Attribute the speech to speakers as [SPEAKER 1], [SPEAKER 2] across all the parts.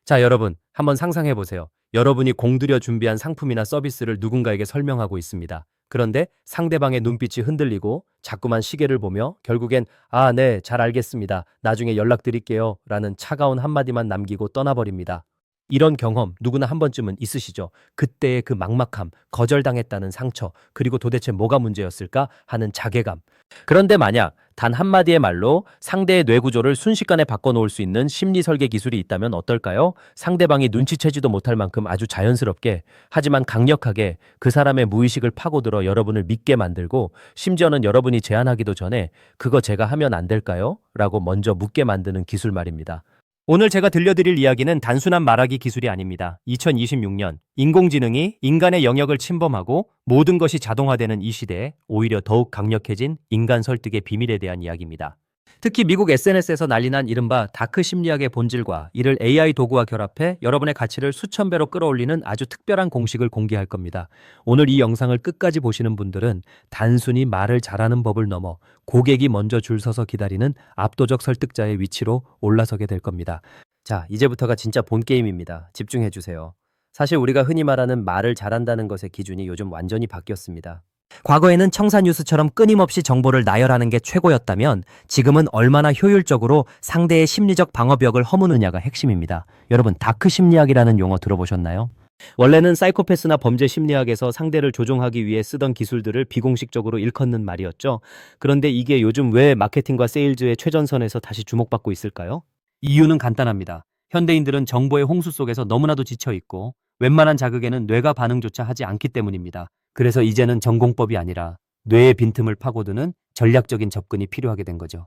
[SPEAKER 1] 자, 여러분, 한번 상상해 보세요. 여러분이 공들여 준비한 상품이나 서비스를 누군가에게 설명하고 있습니다. 그런데 상대방의 눈빛이 흔들리고 자꾸만 시계를 보며 결국엔 아, 네, 잘 알겠습니다. 나중에 연락드릴게요. 라는 차가운 한마디만 남기고 떠나버립니다. 이런 경험 누구나 한 번쯤은 있으시죠? 그때의 그 막막함, 거절당했다는 상처, 그리고 도대체 뭐가 문제였을까 하는 자괴감. 그런데 만약 단 한마디의 말로 상대의 뇌 구조를 순식간에 바꿔놓을 수 있는 심리 설계 기술이 있다면 어떨까요? 상대방이 눈치채지도 못할 만큼 아주 자연스럽게, 하지만 강력하게 그 사람의 무의식을 파고들어 여러분을 믿게 만들고, 심지어는 여러분이 제안하기도 전에 그거 제가 하면 안 될까요? 라고 먼저 묻게 만드는 기술 말입니다. 오늘 제가 들려드릴 이야기는 단순한 말하기 기술이 아닙니다. 2026년 인공지능이 인간의 영역을 침범하고 모든 것이 자동화되는 이 시대에 오히려 더욱 강력해진 인간 설득의 비밀에 대한 이야기입니다. 특히 미국 SNS에서 난리난 이른바 다크 심리학의 본질과 이를 AI 도구와 결합해 여러분의 가치를 수천 배로 끌어올리는 아주 특별한 공식을 공개할 겁니다. 오늘 이 영상을 끝까지 보시는 분들은 단순히 말을 잘하는 법을 넘어 고객이 먼저 줄 서서 기다리는 압도적 설득자의 위치로 올라서게 될 겁니다. 자, 이제부터가 진짜 본 게임입니다. 집중해 주세요. 사실 우리가 흔히 말하는 말을 잘한다는 것의 기준이 요즘 완전히 바뀌었습니다. 과거에는 청사뉴스처럼 끊임없이 정보를 나열하는 게 최고였다면 지금은 얼마나 효율적으로 상대의 심리적 방어벽을 허무느냐가 핵심입니다. 여러분, 다크 심리학이라는 용어 들어보셨나요? 원래는 사이코패스나 범죄 심리학에서 상대를 조종하기 위해 쓰던 기술들을 비공식적으로 일컫는 말이었죠. 그런데 이게 요즘 왜 마케팅과 세일즈의 최전선에서 다시 주목받고 있을까요? 이유는 간단합니다. 현대인들은 정보의 홍수 속에서 너무나도 지쳐 있고 웬만한 자극에는 뇌가 반응조차 하지 않기 때문입니다. 그래서 이제는 전공법이 아니라 뇌의 빈틈을 파고드는 전략적인 접근이 필요하게 된 거죠.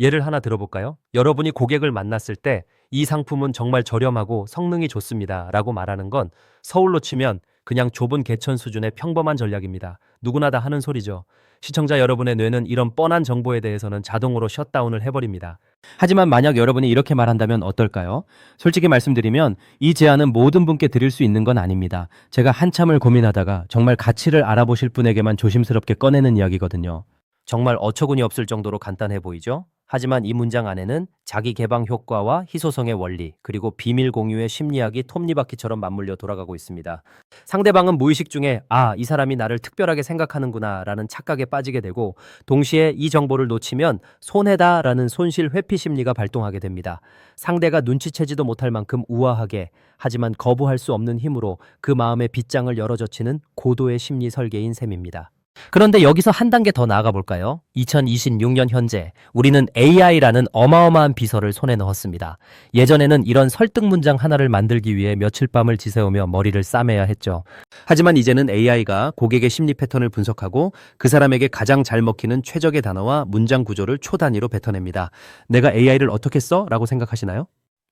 [SPEAKER 1] 예를 하나 들어볼까요? 여러분이 고객을 만났을 때 이 상품은 정말 저렴하고 성능이 좋습니다 라고 말하는 건 서울로 치면 그냥 좁은 개천 수준의 평범한 전략입니다. 누구나 다 하는 소리죠. 시청자 여러분의 뇌는 이런 뻔한 정보에 대해서는 자동으로 셧다운을 해버립니다. 하지만 만약 여러분이 이렇게 말한다면 어떨까요? 솔직히 말씀드리면 이 제안은 모든 분께 드릴 수 있는 건 아닙니다. 제가 한참을 고민하다가 정말 가치를 알아보실 분에게만 조심스럽게 꺼내는 이야기거든요. 정말 어처구니 없을 정도로 간단해 보이죠? 하지만 이 문장 안에는 자기 개방 효과와 희소성의 원리, 그리고 비밀 공유의 심리학이 톱니바퀴처럼 맞물려 돌아가고 있습니다. 상대방은 무의식 중에 아, 이 사람이 나를 특별하게 생각하는구나 라는 착각에 빠지게 되고, 동시에 이 정보를 놓치면 손해다 라는 손실 회피 심리가 발동하게 됩니다. 상대가 눈치채지도 못할 만큼 우아하게, 하지만 거부할 수 없는 힘으로 그 마음의 빗장을 열어젖히는 고도의 심리 설계인 셈입니다. 그런데 여기서 한 단계 더 나아가 볼까요? 2026년 현재 우리는 AI라는 어마어마한 비서를 손에 넣었습니다. 예전에는 이런 설득 문장 하나를 만들기 위해 며칠 밤을 지새우며 머리를 싸매야 했죠. 하지만 이제는 AI가 고객의 심리 패턴을 분석하고 그 사람에게 가장 잘 먹히는 최적의 단어와 문장 구조를 초 단위로 뱉어냅니다. 내가 AI를 어떻게 써? 라고 생각하시나요?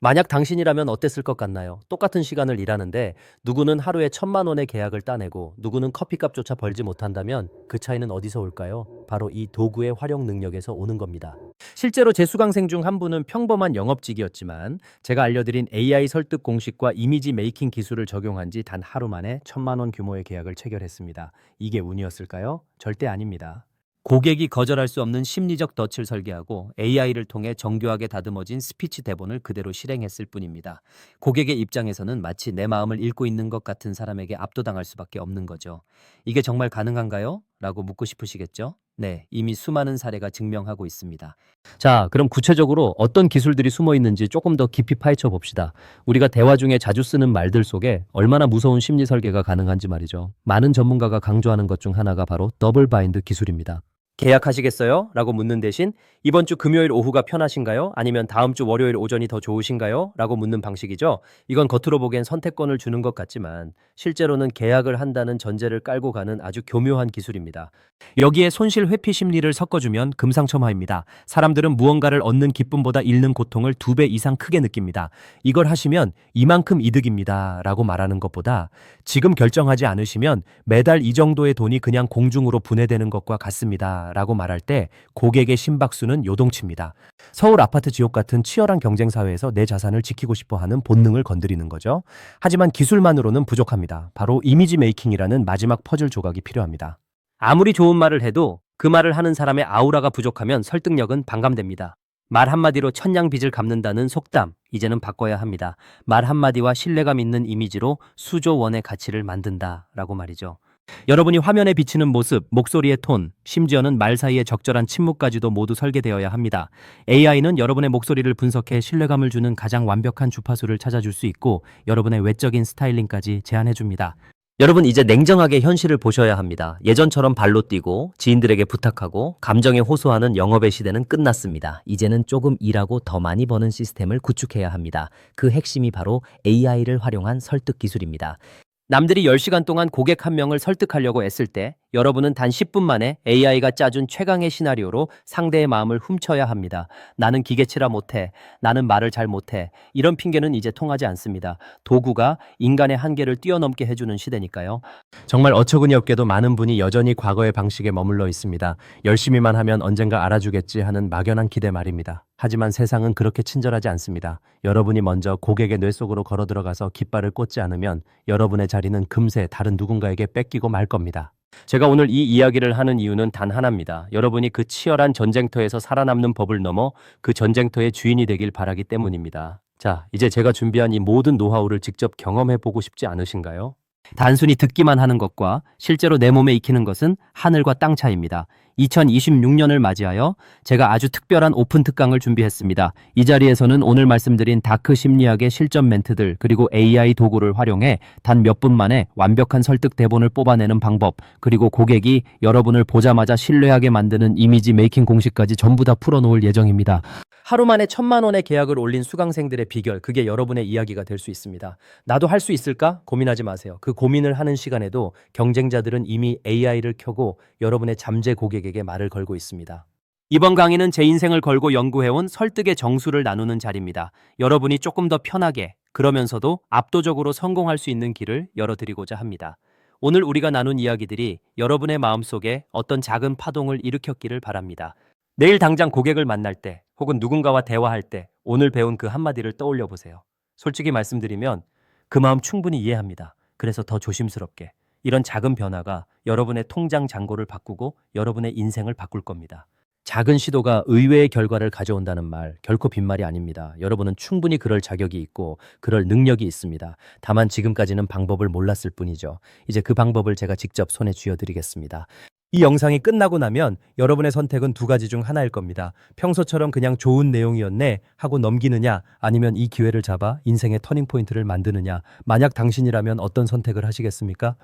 [SPEAKER 1] 만약 당신이라면 어땠을 것 같나요? 똑같은 시간을 일하는데 누구는 하루에 1,000만 원의 계약을 따내고 누구는 커피값조차 벌지 못한다면 그 차이는 어디서 올까요? 바로 이 도구의 활용 능력에서 오는 겁니다. 실제로 제 수강생 중 한 분은 평범한 영업직이었지만 제가 알려드린 AI 설득 공식과 이미지 메이킹 기술을 적용한 지 단 하루 만에 1,000만 원 규모의 계약을 체결했습니다. 이게 운이었을까요? 절대 아닙니다. 고객이 거절할 수 없는 심리적 덫을 설계하고 AI를 통해 정교하게 다듬어진 스피치 대본을 그대로 실행했을 뿐입니다. 고객의 입장에서는 마치 내 마음을 읽고 있는 것 같은 사람에게 압도당할 수밖에 없는 거죠. 이게 정말 가능한가요? 라고 묻고 싶으시겠죠? 네, 이미 수많은 사례가 증명하고 있습니다. 자, 그럼 구체적으로 어떤 기술들이 숨어 있는지 조금 더 깊이 파헤쳐 봅시다. 우리가 대화 중에 자주 쓰는 말들 속에 얼마나 무서운 심리 설계가 가능한지 말이죠. 많은 전문가가 강조하는 것 중 하나가 바로 더블 바인드 기술입니다. 계약하시겠어요? 라고 묻는 대신 이번 주 금요일 오후가 편하신가요? 아니면 다음 주 월요일 오전이 더 좋으신가요? 라고 묻는 방식이죠. 이건 겉으로 보기엔 선택권을 주는 것 같지만 실제로는 계약을 한다는 전제를 깔고 가는 아주 교묘한 기술입니다. 여기에 손실 회피 심리를 섞어주면 금상첨화입니다. 사람들은 무언가를 얻는 기쁨보다 잃는 고통을 2배 이상 크게 느낍니다. 이걸 하시면 이만큼 이득입니다. 라고 말하는 것보다 지금 결정하지 않으시면 매달 이 정도의 돈이 그냥 공중으로 분해되는 것과 같습니다. 라고 말할 때 고객의 심박수는 요동칩니다. 서울 아파트 지옥 같은 치열한 경쟁 사회에서 내 자산을 지키고 싶어 하는 본능을 건드리는 거죠. 하지만 기술만으로는 부족합니다. 바로 이미지 메이킹이라는 마지막 퍼즐 조각이 필요합니다. 아무리 좋은 말을 해도 그 말을 하는 사람의 아우라가 부족하면 설득력은 반감됩니다. 말 한마디로 천냥빚을 갚는다는 속담, 이제는 바꿔야 합니다. 말 한마디와 신뢰감 있는 이미지로 수조 원의 가치를 만든다라고 말이죠. 여러분이 화면에 비치는 모습, 목소리의 톤, 심지어는 말 사이의 적절한 침묵까지도 모두 설계되어야 합니다. AI는 여러분의 목소리를 분석해 신뢰감을 주는 가장 완벽한 주파수를 찾아줄 수 있고 여러분의 외적인 스타일링까지 제안해줍니다. 여러분 이제 냉정하게 현실을 보셔야 합니다. 예전처럼 발로 뛰고 지인들에게 부탁하고 감정에 호소하는 영업의 시대는 끝났습니다. 이제는 조금 일하고 더 많이 버는 시스템을 구축해야 합니다. 그 핵심이 바로 AI를 활용한 설득 기술입니다. 남들이 10시간 동안 고객 한 명을 설득하려고 애쓸 때 여러분은 단 10분 만에 AI가 짜준 최강의 시나리오로 상대의 마음을 훔쳐야 합니다. 나는 기계치라 못해. 나는 말을 잘 못해. 이런 핑계는 이제 통하지 않습니다. 도구가 인간의 한계를 뛰어넘게 해주는 시대니까요. 정말 어처구니 없게도 많은 분이 여전히 과거의 방식에 머물러 있습니다. 열심히만 하면 언젠가 알아주겠지 하는 막연한 기대 말입니다. 하지만 세상은 그렇게 친절하지 않습니다. 여러분이 먼저 고객의 뇌 속으로 걸어 들어가서 깃발을 꽂지 않으면 여러분의 자리는 금세 다른 누군가에게 뺏기고 말 겁니다. 제가 오늘 이 이야기를 하는 이유는 단 하나입니다. 여러분이 그 치열한 전쟁터에서 살아남는 법을 넘어 그 전쟁터의 주인이 되길 바라기 때문입니다. 자, 이제 제가 준비한 이 모든 노하우를 직접 경험해 보고 싶지 않으신가요? 단순히 듣기만 하는 것과 실제로 내 몸에 익히는 것은 하늘과 땅 차이입니다. 2026년을 맞이하여 제가 아주 특별한 오픈 특강을 준비했습니다. 이 자리에서는 오늘 말씀드린 다크 심리학의 실전 멘트들 그리고 AI 도구를 활용해 단 몇 분 만에 완벽한 설득 대본을 뽑아내는 방법 그리고 고객이 여러분을 보자마자 신뢰하게 만드는 이미지 메이킹 공식까지 전부 다 풀어놓을 예정입니다. 하루 만에 1,000만 원의 계약을 올린 수강생들의 비결, 그게 여러분의 이야기가 될 수 있습니다. 나도 할 수 있을까? 고민하지 마세요. 그 고민을 하는 시간에도 경쟁자들은 이미 AI를 켜고 여러분의 잠재 고객에게 말을 걸고 있습니다. 이번 강의는 제 인생을 걸고 연구해온 설득의 정수를 나누는 자리입니다. 여러분이 조금 더 편하게, 그러면서도 압도적으로 성공할 수 있는 길을 열어드리고자 합니다. 오늘 우리가 나눈 이야기들이 여러분의 마음속에 어떤 작은 파동을 일으켰기를 바랍니다. 내일 당장 고객을 만날 때 혹은 누군가와 대화할 때 오늘 배운 그 한마디를 떠올려 보세요. 솔직히 말씀드리면 그 마음 충분히 이해합니다. 그래서 더 조심스럽게 이런 작은 변화가 여러분의 통장 잔고를 바꾸고 여러분의 인생을 바꿀 겁니다. 작은 시도가 의외의 결과를 가져온다는 말 결코 빈말이 아닙니다. 여러분은 충분히 그럴 자격이 있고 그럴 능력이 있습니다. 다만 지금까지는 방법을 몰랐을 뿐이죠. 이제 그 방법을 제가 직접 손에 쥐어드리겠습니다. 이 영상이 끝나고 나면 여러분의 선택은 두 가지 중 하나일 겁니다. 평소처럼 그냥 좋은 내용이었네 하고 넘기느냐 아니면 이 기회를 잡아 인생의 터닝포인트를 만드느냐. 만약 당신이라면 어떤 선택을 하시겠습니까?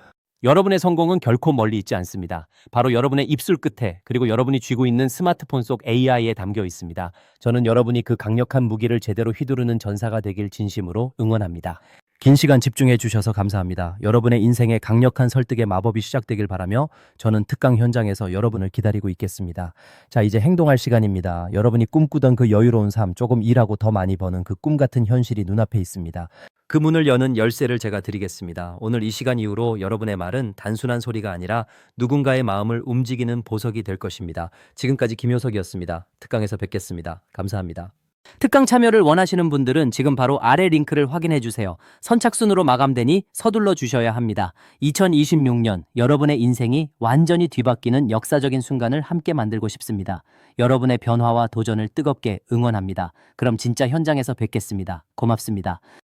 [SPEAKER 1] 여러분의 성공은 결코 멀리 있지 않습니다. 바로 여러분의 입술 끝에 그리고 여러분이 쥐고 있는 스마트폰 속 AI에 담겨 있습니다. 저는 여러분이 그 강력한 무기를 제대로 휘두르는 전사가 되길 진심으로 응원합니다. 긴 시간 집중해 주셔서 감사합니다. 여러분의 인생에 강력한 설득의 마법이 시작되길 바라며 저는 특강 현장에서 여러분을 기다리고 있겠습니다. 자, 이제 행동할 시간입니다. 여러분이 꿈꾸던 그 여유로운 삶, 조금 일하고 더 많이 버는 그 꿈 같은 현실이 눈앞에 있습니다. 그 문을 여는 열쇠를 제가 드리겠습니다. 오늘 이 시간 이후로 여러분의 말은 단순한 소리가 아니라 누군가의 마음을 움직이는 보석이 될 것입니다. 지금까지 김효석이었습니다. 특강에서 뵙겠습니다. 감사합니다. 특강 참여를 원하시는 분들은 지금 바로 아래 링크를 확인해 주세요. 선착순으로 마감되니 서둘러 주셔야 합니다. 2026년 여러분의 인생이 완전히 뒤바뀌는 역사적인 순간을 함께 만들고 싶습니다. 여러분의 변화와 도전을 뜨겁게 응원합니다. 그럼 진짜 현장에서 뵙겠습니다. 고맙습니다.